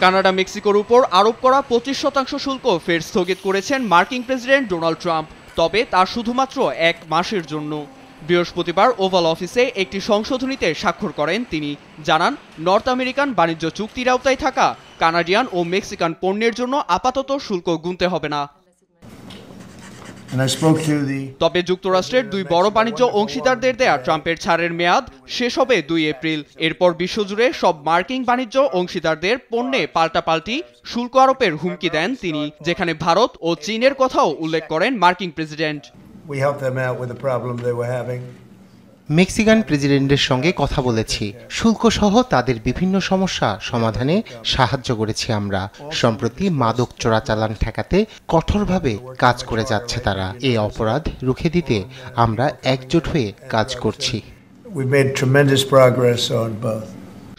Canada মেক্সিকোর উপর আরোপ করা 25% শুল্ক ফের স্থগিত করেছেন মার্কিন প্রেসিডেন্ট ডোনাল্ড ট্রাম্প, তবে তা শুধুমাত্র 1 মাসের জন্য। বৃহস্পতিবার ওভাল অফিসে একটি সংশোধনীতে স্বাক্ষর করেন তিনি। জানান, নর্থ আমেরিকান বাণিজ্য চুক্তির আওতায় থাকা কানাডিয়ান ও মেক্সিকান পণ্যের জন্য আপাতত শুল্ক গুনতে হবে না। তবে যুক্তরাষ্ট্রের 2 বড় বাণিজ্য অংশীদারদের দেয়া ট্রাম্পের ছাড়ের মেয়াদ শেষ হবে 2 এপ্রিল। এরপর বিশ্বজুড়ে সব মার্কিন বাণিজ্য অংশীদারদের পণ্যে পাল্টাপাল্টি শুল্ক আরোপের হুমকি দেন তিনি, যেখানে ভারত ও চীনের কথাও উল্লেখ করেন মার্কিন প্রেসিডেন্ট। মেক্সিকান প্রেসিডেন্টের সঙ্গে কথা বলেছি, শুল্ক সহ তাদের বিভিন্ন সমস্যা সমাধানে সাহায্য করেছি আমরা। সম্প্রতি মাদক চোরাচালান ঠেকাতে কঠোরভাবে কাজ করে যাচ্ছে তারা। এই অপরাধ রুখে দিতে আমরা একজোট হয়ে কাজ করছি।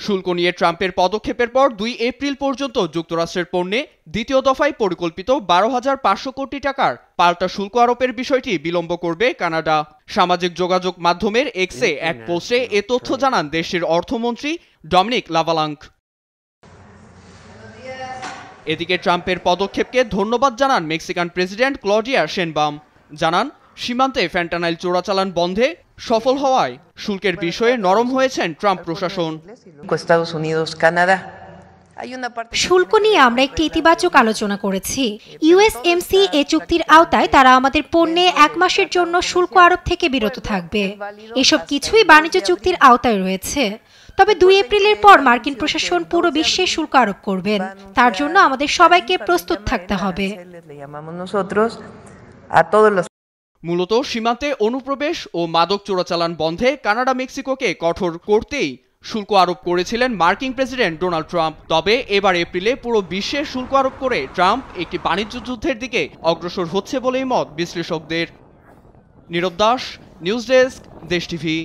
শুল্ক নিয়ে ট্রাম্পের পদক্ষেপের পর 2 এপ্রিল পর্যন্ত যুক্তরাষ্ট্রের পণ্যে দ্বিতীয় দফায় পরিকল্পিত 12,500 কোটি টাকার পাল্টা শুল্ক আরোপের বিষয়টি বিলম্ব করবে কানাডা। সামাজিক যোগাযোগ মাধ্যমের এক্সে এক পোস্টে এ তথ্য জানান দেশটির অর্থমন্ত্রী ডমিনিক লাভালাঙ্ক। এদিকে ট্রাম্পের পদক্ষেপকে ধন্যবাদ জানান মেক্সিকান প্রেসিডেন্ট ক্লডিয়া শেনবাম। জানান, সীমান্তে ফ্যান্টানাইল চোরাচালান বন্ধে সফল হওয়ায় শুল্কের বিষয়ে নরম হয়েছেন ট্রাম্প প্রশাসন। শুল্ক নিয়ে আমরা একটি ইতিবাচক আলোচনা করেছি। ইউএসএমসি এ চুক্তির আওতায় তারা আমাদের পণ্যে 1 মাসের জন্য শুল্ক আরোপ থেকে বিরত থাকবে। এসব কিছুই বাণিজ্য চুক্তির আওতায় রয়েছে। তবে 2 এপ্রিলের পর মার্কিন প্রশাসন পুরো বিশ্বে শুল্ক আরোপ করবেন। তার জন্য আমাদের সবাইকে প্রস্তুত থাকতে হবে। মূলত সীমান্তে অনুপ্রবেশ ও মাদক চোরাচালান বন্ধে কানাডা মেক্সিকোকে কঠোর করতেই শুল্ক আরোপ করেছিলেন মার্কিন প্রেসিডেন্ট ডোনাল্ড ট্রাম্প। তবে এবার এপ্রিলে পুরো বিশ্বে শুল্ক আরোপ করে ট্রাম্প একটি বাণিজ্য যুদ্ধের দিকে অগ্রসর হচ্ছে বলেই মত বিশ্লেষকদের। নীরব দাস, নিউজ ডেস্ক, দেশ টিভি।